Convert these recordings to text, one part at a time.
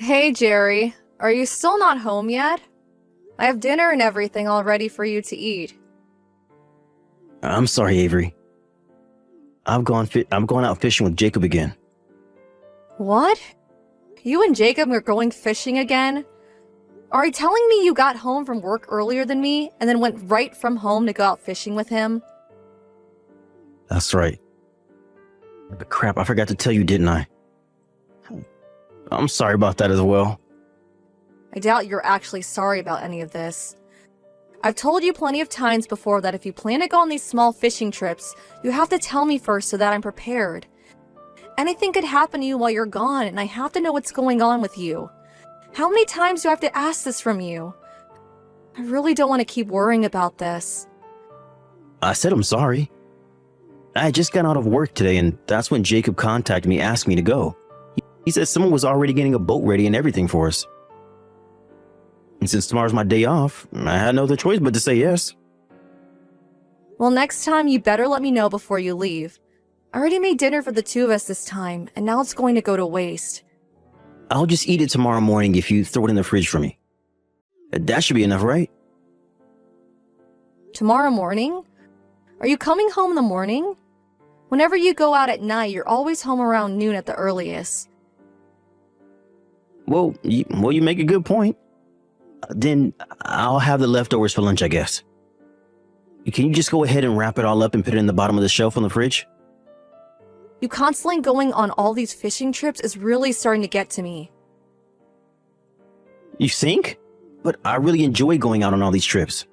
Hey, Jerry. Are you still not home yet? I have dinner and everything all ready for you to eat. I'm sorry, Avery. I'm going out fishing with Jacob again. What? You and Jacob are going fishing again? Are you telling me you got home from work earlier than me and then went right from home to go out fishing with him? That's right. But crap, I forgot to tell you, didn't I? I'm sorry about that as well. I doubt you're actually sorry about any of this. I've told you plenty of times before that if you plan to go on these small fishing trips, you have to tell me first so that I'm prepared. Anything could happen to you while you're gone, and I have to know what's going on with you. How many times do I have to ask this from you? I really don't want to keep worrying about this. I said I'm sorry. I had just got out of work today, and that's when Jacob contacted me asking me to go. He said someone was already getting a boat ready and everything for us. And since tomorrow's my day off, I had no other choice but to say yes. Well, next time you better let me know before you leave. I already made dinner for the two of us this time, and now it's going to go to waste. I'll just eat it tomorrow morning if you throw it in the fridge for me. That should be enough, right? Tomorrow morning? Are you coming home in the morning? Whenever you go out at night, you're always home around noon at the earliest. Well, you make a good point. Then I'll have the leftovers for lunch, I guess. Can you just go ahead and wrap it all up and put it in the bottom of the shelf on the fridge? You constantly going on all these fishing trips is really starting to get to me. You think? But I really enjoy going out on all these trips.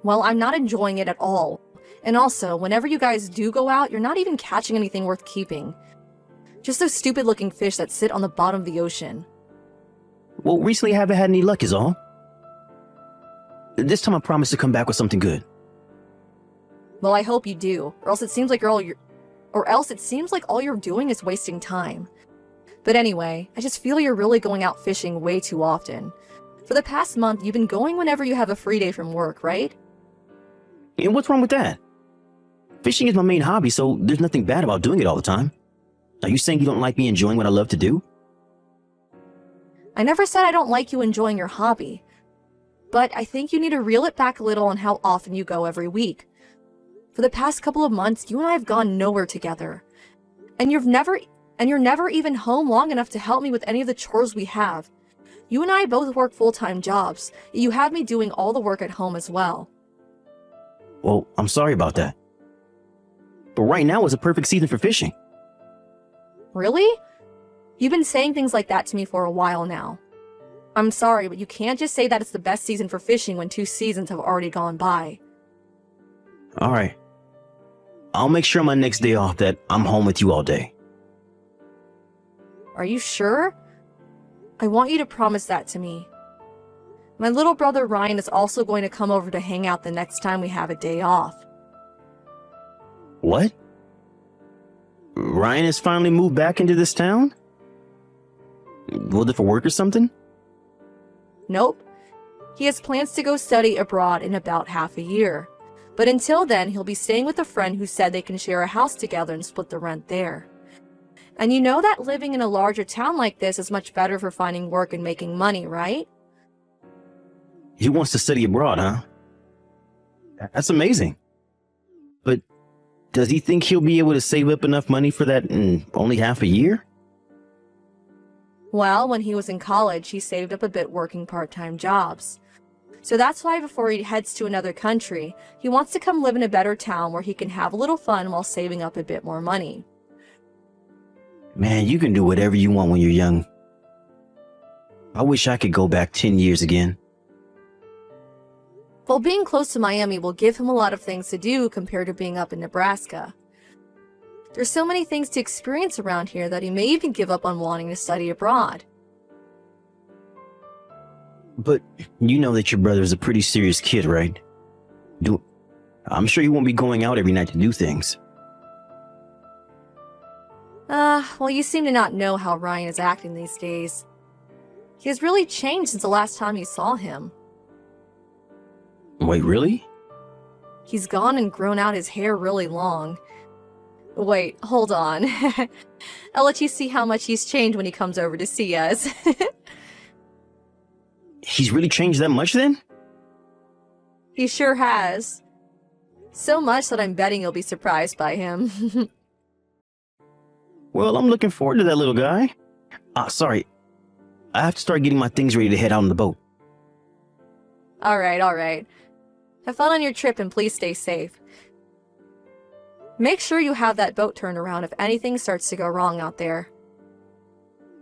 Well, I'm not enjoying it at all. And also, whenever you guys do go out, you're not even catching anything worth keeping. Just those stupid-looking fish that sit on the bottom of the ocean. Well, recently I haven't had any luck is all. This time I promise to come back with something good. Well, I hope you do, or else it seems like all you're doing is wasting time. But anyway, I just feel you're really going out fishing way too often. For the past month, you've been going whenever you have a free day from work, right? And what's wrong with that? Fishing is my main hobby, so there's nothing bad about doing it all the time. Are you saying you don't like me enjoying what I love to do? I never said I don't like you enjoying your hobby. But I think you need to reel it back a little on how often you go every week. For the past couple of months, you and I have gone nowhere together. And you're never even home long enough to help me with any of the chores we have. You and I both work full-time jobs, yet you have me doing all the work at home as well. Well, I'm sorry about that. But right now is a perfect season for fishing. Really? You've been saying things like that to me for a while now. I'm sorry, but you can't just say that it's the best season for fishing when 2 seasons have already gone by. Alright. I'll make sure on my next day off that I'm home with you all day. Are you sure? I want you to promise that to me. My little brother Ryan is also going to come over to hang out the next time we have a day off. What? Ryan has finally moved back into this town? Was it for work or something? Nope. He has plans to go study abroad in about half a year. But until then, he'll be staying with a friend who said they can share a house together and split the rent there. And you know that living in a larger town like this is much better for finding work and making money, right? He wants to study abroad, huh? That's amazing. But does he think he'll be able to save up enough money for that in only half a year? Well, when he was in college, he saved up a bit working part-time jobs. So that's why before he heads to another country, he wants to come live in a better town where he can have a little fun while saving up a bit more money. Man, you can do whatever you want when you're young. I wish I could go back 10 years again. Well, being close to Miami will give him a lot of things to do compared to being up in Nebraska. There's so many things to experience around here that he may even give up on wanting to study abroad. But you know that your brother is a pretty serious kid, right? I'm sure he won't be going out every night to do things. Well, you seem to not know how Ryan is acting these days. He has really changed since the last time you saw him. Wait, really? He's gone and grown out his hair really long. Wait, hold on. I'll let you see how much he's changed when he comes over to see us. He's really changed that much then? He sure has. So much that I'm betting you'll be surprised by him. Well, I'm looking forward to that little guy. Sorry. I have to start getting my things ready to head out on the boat. Alright. Have fun on your trip and please stay safe. Make sure you have that boat turned around if anything starts to go wrong out there.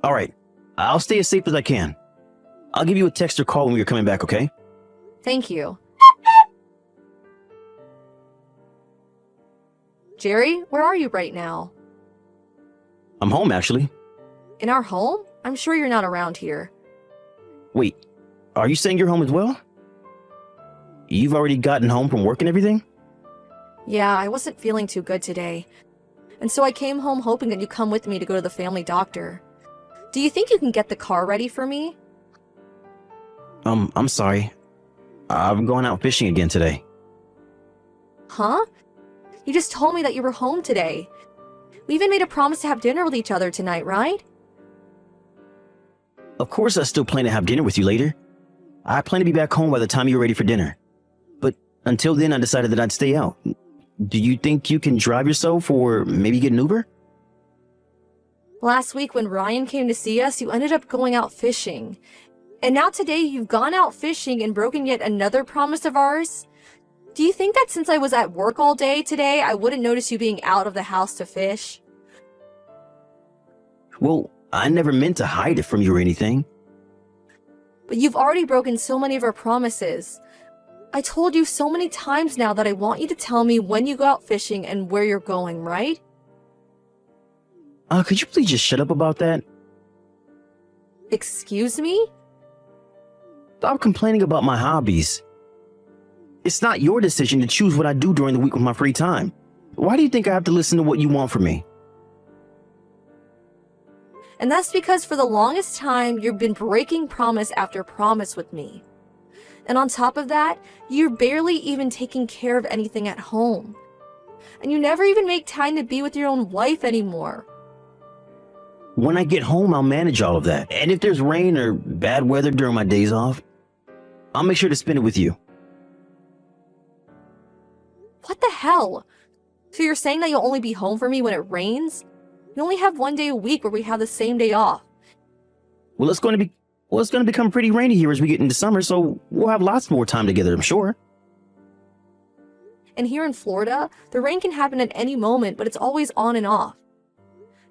Alright. I'll stay as safe as I can. I'll give you a text or call when we're coming back, okay? Thank you. Jerry, where are you right now? I'm home, actually. In our home? I'm sure you're not around here. Wait, are you saying you're home as well? You've already gotten home from work and everything? Yeah, I wasn't feeling too good today. And so I came home hoping that you'd come with me to go to the family doctor. Do you think you can get the car ready for me? I'm sorry. I'm going out fishing again today. Huh? You just told me that you were home today. We even made a promise to have dinner with each other tonight, right? Of course I still plan to have dinner with you later. I plan to be back home by the time you're ready for dinner. But until then, I decided that I'd stay out. Do you think you can drive yourself or maybe get an Uber? Last week when Ryan came to see us, you ended up going out fishing. And now today you've gone out fishing and broken yet another promise of ours? Do you think that since I was at work all day today, I wouldn't notice you being out of the house to fish? Well, I never meant to hide it from you or anything. But you've already broken so many of our promises. I told you so many times now that I want you to tell me when you go out fishing and where you're going, right? Could you please just shut up about that? Excuse me? Stop complaining about my hobbies. It's not your decision to choose what I do during the week with my free time. Why do you think I have to listen to what you want from me? And that's because for the longest time, you've been breaking promise after promise with me. And on top of that, you're barely even taking care of anything at home. And you never even make time to be with your own wife anymore. When I get home, I'll manage all of that. And if there's rain or bad weather during my days off, I'll make sure to spend it with you. What the hell? So you're saying that you'll only be home for me when it rains? We only have one day a week where we have the same day off. Well, it's going to become pretty rainy here as we get into summer, so we'll have lots more time together, I'm sure. And here in Florida, the rain can happen at any moment, but it's always on and off.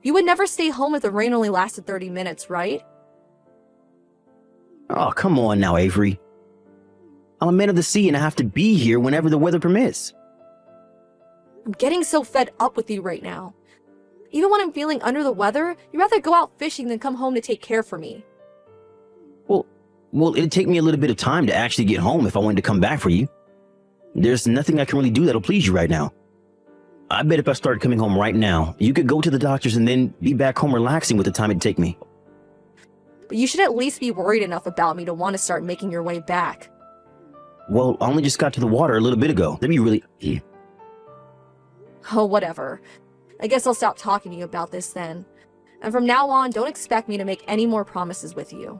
You would never stay home if the rain only lasted 30 minutes, right? Oh, come on now, Avery. I'm a man of the sea and I have to be here whenever the weather permits. I'm getting so fed up with you right now. Even when I'm feeling under the weather, you'd rather go out fishing than come home to take care for me. Well, it'd take me a little bit of time to actually get home if I wanted to come back for you. There's nothing I can really do that'll please you right now. I bet if I started coming home right now, you could go to the doctor's and then be back home relaxing with the time it'd take me. But you should at least be worried enough about me to want to start making your way back. Well, I only just got to the water a little bit ago. That'd be really... Oh, whatever. I guess I'll stop talking to you about this then. And from now on, don't expect me to make any more promises with you.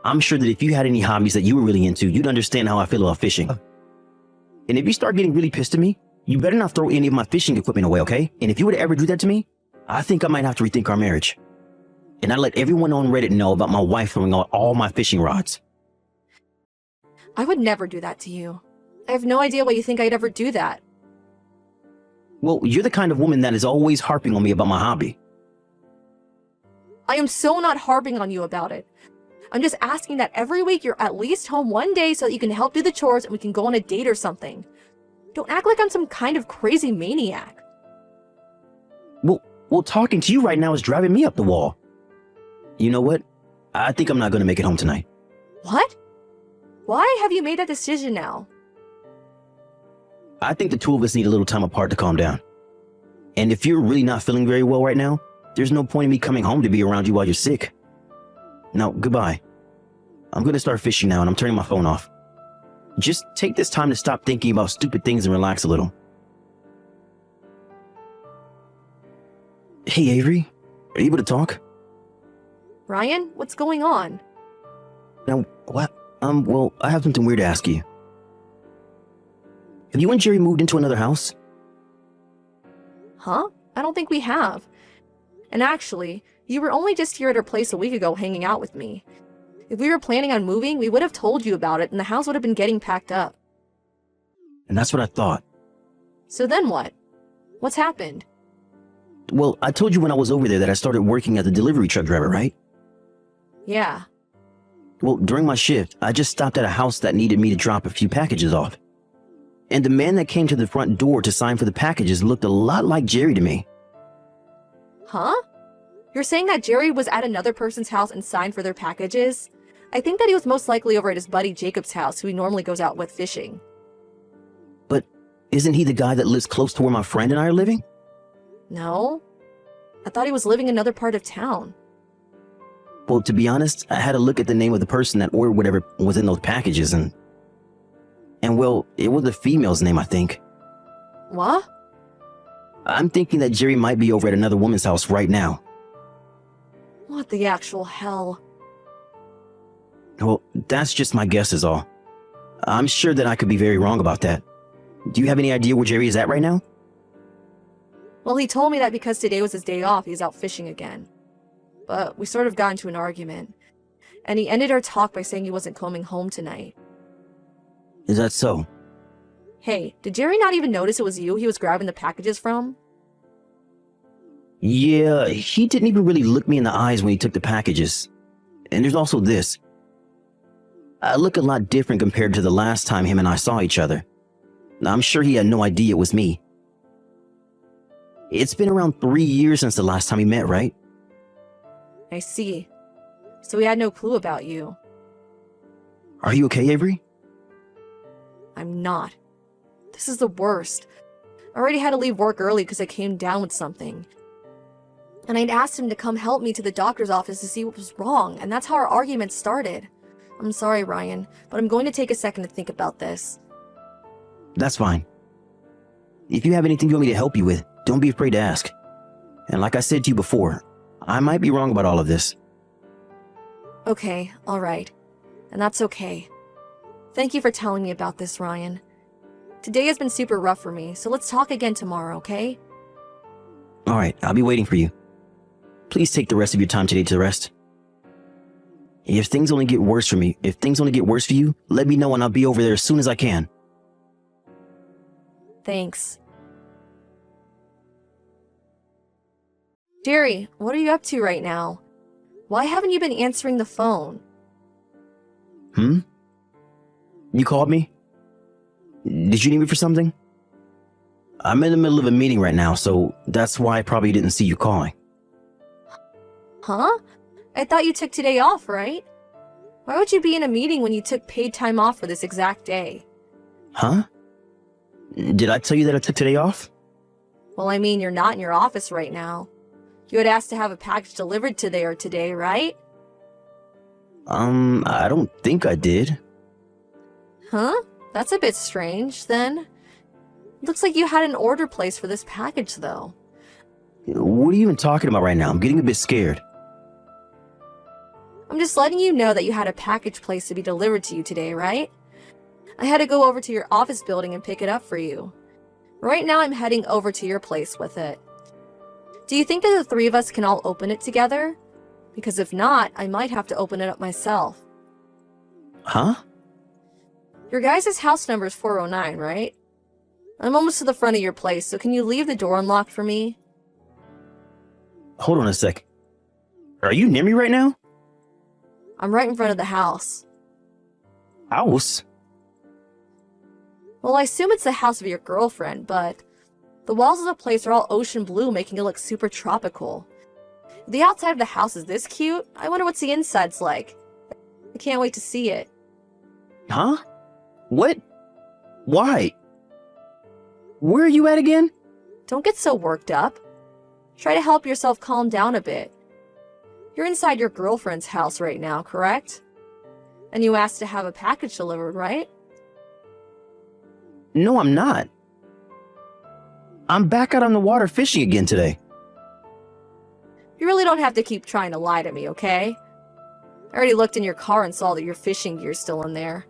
I'm sure that if you had any hobbies that you were really into, you'd understand how I feel about fishing. And if you start getting really pissed at me, you better not throw any of my fishing equipment away, okay? And if you were to ever do that to me, I think I might have to rethink our marriage. And I'd let everyone on Reddit know about my wife throwing out all my fishing rods. I would never do that to you. I have no idea why you think I'd ever do that. Well, you're the kind of woman that is always harping on me about my hobby. I am so not harping on you about it. I'm just asking that every week you're at least home one day so that you can help do the chores and we can go on a date or something. Don't act like I'm some kind of crazy maniac. Well, talking to you right now is driving me up the wall. You know what? I think I'm not going to make it home tonight. What? Why have you made that decision now? I think the two of us need a little time apart to calm down. And if you're really not feeling very well right now, there's no point in me coming home to be around you while you're sick. Now, goodbye. I'm going to start fishing now and I'm turning my phone off. Just take this time to stop thinking about stupid things and relax a little. Hey, Avery. Are you able to talk? Ryan, what's going on? Now, what? Well, I have something weird to ask you. Have you and Jerry moved into another house? Huh? I don't think we have. And actually, you were only just here at our place a week ago hanging out with me. If we were planning on moving, we would have told you about it and the house would have been getting packed up. And that's what I thought. So then what? What's happened? Well, I told you when I was over there that I started working as a delivery truck driver, right? Yeah. Well, during my shift, I just stopped at a house that needed me to drop a few packages off. And the man that came to the front door to sign for the packages looked a lot like Jerry to me. Huh? You're saying that Jerry was at another person's house and signed for their packages? I think that he was most likely over at his buddy Jacob's house, who he normally goes out with fishing. But isn't he the guy that lives close to where my friend and I are living? No. I thought he was living in another part of town. Well, to be honest, I had a look at the name of the person that ordered whatever was in those packages and well, it was a female's name, I think. What? I'm thinking that Jerry might be over at another woman's house right now. What the actual hell? Well, that's just my guess is all. I'm sure that I could be very wrong about that. Do you have any idea where Jerry is at right now? Well, he told me that because today was his day off, he's out fishing again. But we sort of got into an argument. And he ended our talk by saying he wasn't coming home tonight. Is that so? Hey, did Jerry not even notice it was you he was grabbing the packages from? Yeah, he didn't even really look me in the eyes when he took the packages. And there's also this. I look a lot different compared to the last time him and I saw each other. I'm sure he had no idea it was me. It's been around 3 years since the last time we met, right? I see. So he had no clue about you. Are you okay, Avery? I'm not. This is the worst. I already had to leave work early because I came down with something. And I'd asked him to come help me to the doctor's office to see what was wrong, and that's how our argument started. I'm sorry, Ryan, but I'm going to take a second to think about this. That's fine. If you have anything you want me to help you with, don't be afraid to ask. And like I said to you before, I might be wrong about all of this. Okay, alright. And that's okay. Thank you for telling me about this, Ryan. Today has been super rough for me, so let's talk again tomorrow, okay? Alright, I'll be waiting for you. Please take the rest of your time today to rest. If things only get worse for you, let me know and I'll be over there as soon as I can. Thanks. Jerry, what are you up to right now? Why haven't you been answering the phone? You called me? Did you need me for something? I'm in the middle of a meeting right now, so that's why I probably didn't see you calling. Huh? I thought you took today off, right? Why would you be in a meeting when you took paid time off for this exact day? Huh? Did I tell you that I took today off? Well, I mean, you're not in your office right now. You had asked to have a package delivered today, right? I don't think I did. Huh? That's a bit strange, then. Looks like you had an order placed for this package, though. What are you even talking about right now? I'm getting a bit scared. I'm just letting you know that you had a package placed to be delivered to you today, right? I had to go over to your office building and pick it up for you. Right now I'm heading over to your place with it. Do you think that the three of us can all open it together? Because if not, I might have to open it up myself. Huh? Your guys' house number is 409, right? I'm almost to the front of your place, so can you leave the door unlocked for me? Hold on a sec. Are you near me right now? I'm right in front of the house. House? Well, I assume it's the house of your girlfriend, but the walls of the place are all ocean blue, making it look super tropical. If the outside of the house is this cute, I wonder what's the inside's like. I can't wait to see it. Huh? What? Why? Where are you at again? Don't get so worked up. Try to help yourself calm down a bit. You're inside your girlfriend's house right now, correct? And you asked to have a package delivered, right? No, I'm not. I'm back out on the water fishing again today. You really don't have to keep trying to lie to me, okay? I already looked in your car and saw that your fishing gear's still in there.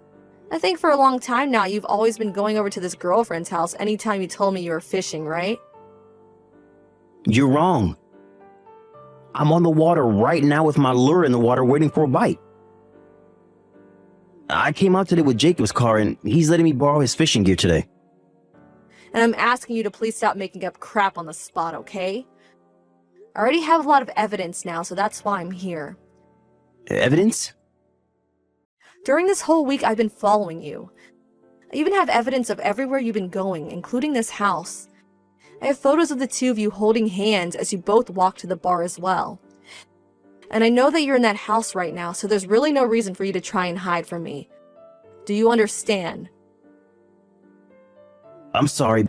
I think for a long time now you've always been going over to this girlfriend's house anytime you told me you were fishing, right? You're wrong. I'm on the water right now with my lure in the water waiting for a bite. I came out today with Jacob's car and he's letting me borrow his fishing gear today. And I'm asking you to please stop making up crap on the spot, okay? I already have a lot of evidence now, so that's why I'm here. Evidence? During this whole week, I've been following you. I even have evidence of everywhere you've been going, including this house. I have photos of the two of you holding hands as you both walk to the bar as well. And I know that you're in that house right now, so there's really no reason for you to try and hide from me. Do you understand? I'm sorry,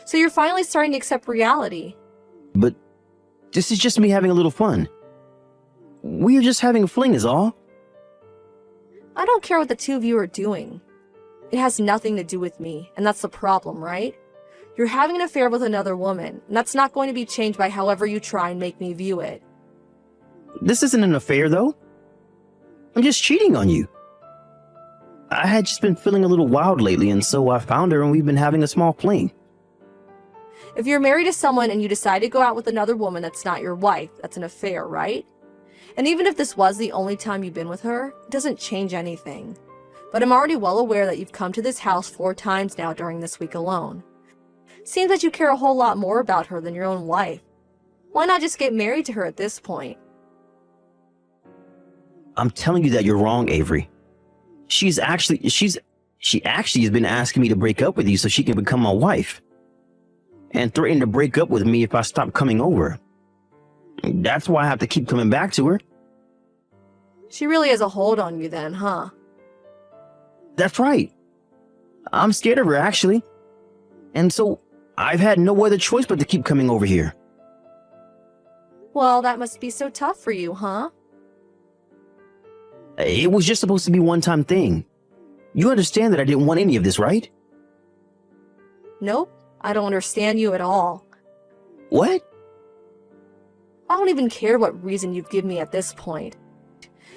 So you're finally starting to accept reality. but this is just me having a little fun. We're just having a fling is all. I don't care what the two of you are doing. It has nothing to do with me, and that's the problem, right? You're having an affair with another woman, and that's not going to be changed by however you try and make me view it. This isn't an affair though. I'm just cheating on you. I had just been feeling a little wild lately and so I found her and we've been having a small fling. If you're married to someone and you decide to go out with another woman that's not your wife, that's an affair, right? And even if this was the only time you've been with her, it doesn't change anything. But I'm already well aware that you've come to this house 4 times now during this week alone. Seems that you care a whole lot more about her than your own wife. Why not just get married to her at this point? I'm telling you that you're wrong, Avery. She actually has been asking me to break up with you so she can become my wife. And threatening to break up with me if I stop coming over. That's why I have to keep coming back to her. She really has a hold on you then, huh? That's right. I'm scared of her, actually. And so I've had no other choice but to keep coming over here. Well, that must be so tough for you, huh? It was just supposed to be a one-time thing. You understand that I didn't want any of this, right? Nope, I don't understand you at all. What? I don't even care what reason you've given me at this point.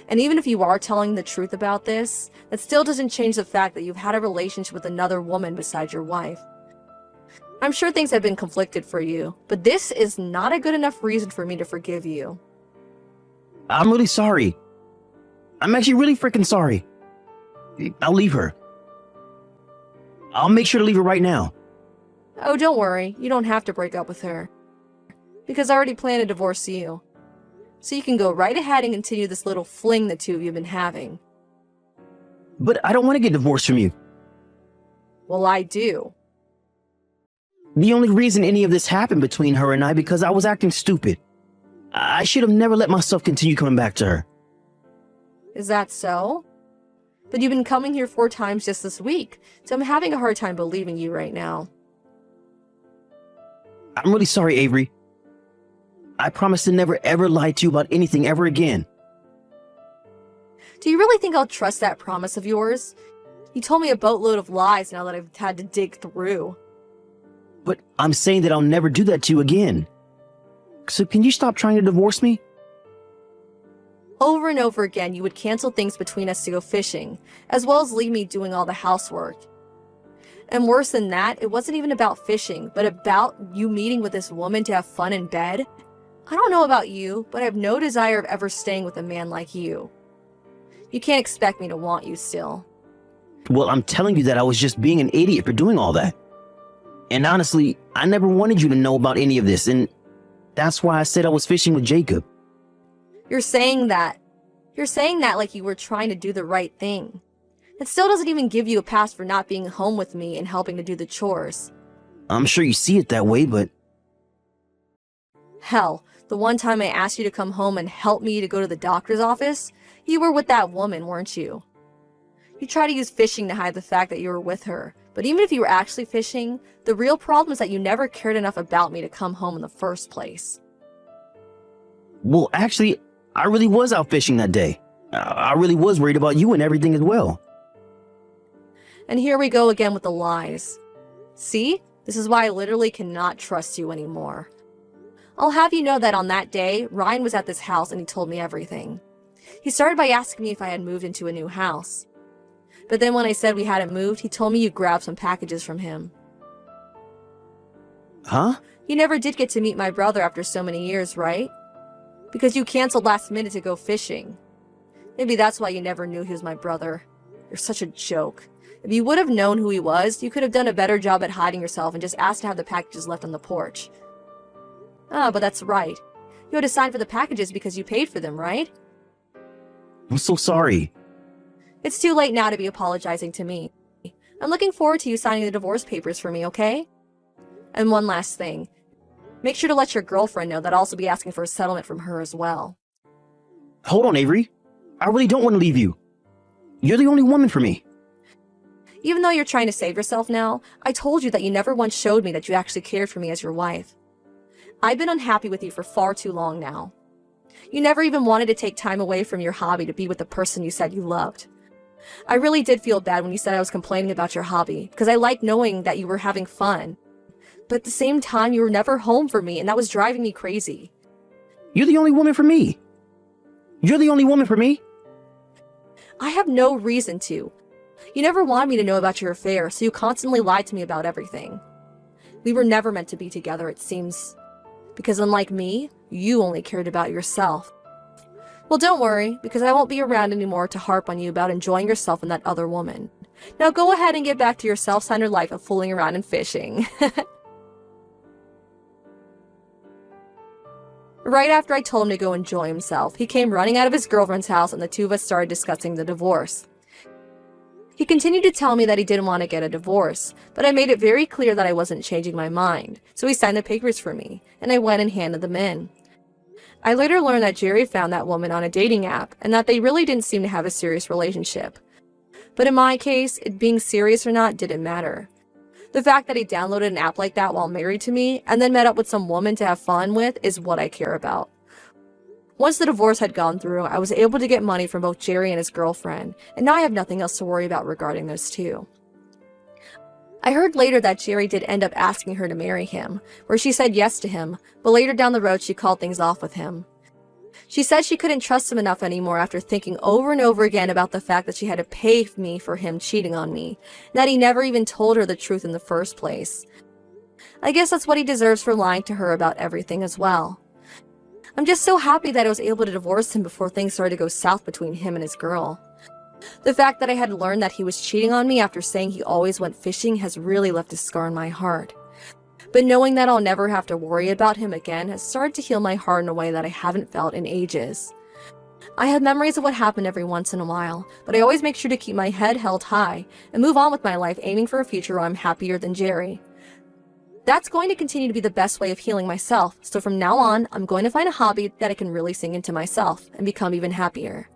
And even if you are telling the truth about this, that still doesn't change the fact that you've had a relationship with another woman besides your wife. I'm sure things have been conflicted for you, but this is not a good enough reason for me to forgive you. I'm really sorry. I'm actually really freaking sorry. I'll leave her. I'll make sure to leave her right now. Oh, don't worry, you don't have to break up with her. Because I already plan to divorce you. So you can go right ahead and continue this little fling the two of you have been having. But I don't want to get divorced from you. Well, I do. The only reason any of this happened between her and I because I was acting stupid. I should have never let myself continue coming back to her. Is that so? But you've been coming here 4 times just this week, so I'm having a hard time believing you right now. I'm really sorry, Avery. I promise to never ever lie to you about anything ever again. Do you really think I'll trust that promise of yours? You told me a boatload of lies now that I've had to dig through. But I'm saying that I'll never do that to you again. So can you stop trying to divorce me? Over and over again, you would cancel things between us to go fishing, as well as leave me doing all the housework. And worse than that, it wasn't even about fishing, but about you meeting with this woman to have fun in bed. I don't know about you, but I have no desire of ever staying with a man like you. You can't expect me to want you still. Well, I'm telling you that I was just being an idiot for doing all that. And honestly, I never wanted you to know about any of this, and that's why I said I was fishing with Jacob. You're saying that like you were trying to do the right thing. It still doesn't even give you a pass for not being home with me and helping to do the chores. I'm sure you see it that way, but Hell, the one time I asked you to come home and help me to go to the doctor's office, you were with that woman, weren't you? You try to use fishing to hide the fact that you were with her, but even if you were actually fishing, the real problem is that you never cared enough about me to come home in the first place. well, actually, I really was out fishing that day. I really was worried about you and everything as well. And here we go again with the lies. See? This is why I literally cannot trust you anymore. I'll have you know that on that day, Ryan was at this house and he told me everything. He started by asking me if I had moved into a new house. But then when I said we hadn't moved, he told me you grabbed some packages from him. Huh? You never did get to meet my brother after so many years, right? Because you canceled last minute to go fishing. Maybe that's why you never knew he was my brother. You're such a joke. If you would have known who he was, you could have done a better job at hiding yourself and just asked to have the packages left on the porch. Ah, but that's right. You had to sign for the packages because you paid for them, right? I'm so sorry. It's too late now to be apologizing to me. I'm looking forward to you signing the divorce papers for me, okay? And one last thing. Make sure to let your girlfriend know that I'll also be asking for a settlement from her as well. Hold on, Avery. I really don't want to leave you. You're the only woman for me. Even though you're trying to save yourself now, I told you that you never once showed me that you actually cared for me as your wife. I've been unhappy with you for far too long now. You never even wanted to take time away from your hobby to be with the person you said you loved. I really did feel bad when you said I was complaining about your hobby, because I liked knowing that you were having fun. But at the same time, you were never home for me, and that was driving me crazy. You're the only woman for me. You're the only woman for me. I have no reason to. You never wanted me to know about your affair, so you constantly lied to me about everything. We were never meant to be together, it seems. Because unlike me, you only cared about yourself. Well, don't worry, because I won't be around anymore to harp on you about enjoying yourself and that other woman. Now go ahead and get back to your self-centered life of fooling around and fishing. Right after I told him to go enjoy himself, he came running out of his girlfriend's house and the two of us started discussing the divorce. He continued to tell me that he didn't want to get a divorce, but I made it very clear that I wasn't changing my mind, so he signed the papers for me, and I went and handed them in. I later learned that Jerry found that woman on a dating app, and that they really didn't seem to have a serious relationship. But in my case, it being serious or not didn't matter. The fact that he downloaded an app like that while married to me, and then met up with some woman to have fun with, is what I care about. Once the divorce had gone through, I was able to get money from both Jerry and his girlfriend, and now I have nothing else to worry about regarding those two. I heard later that Jerry did end up asking her to marry him, where she said yes to him, but later down the road she called things off with him. She said she couldn't trust him enough anymore after thinking over and over again about the fact that she had to pay me for him cheating on me, and that he never even told her the truth in the first place. I guess that's what he deserves for lying to her about everything as well. I'm just so happy that I was able to divorce him before things started to go south between him and his girl. The fact that I had learned that he was cheating on me after saying he always went fishing has really left a scar in my heart. But knowing that I'll never have to worry about him again has started to heal my heart in a way that I haven't felt in ages. I have memories of what happened every once in a while, but I always make sure to keep my head held high and move on with my life, aiming for a future where I'm happier than Jerry. That's going to continue to be the best way of healing myself, so from now on, I'm going to find a hobby that I can really sing into myself and become even happier.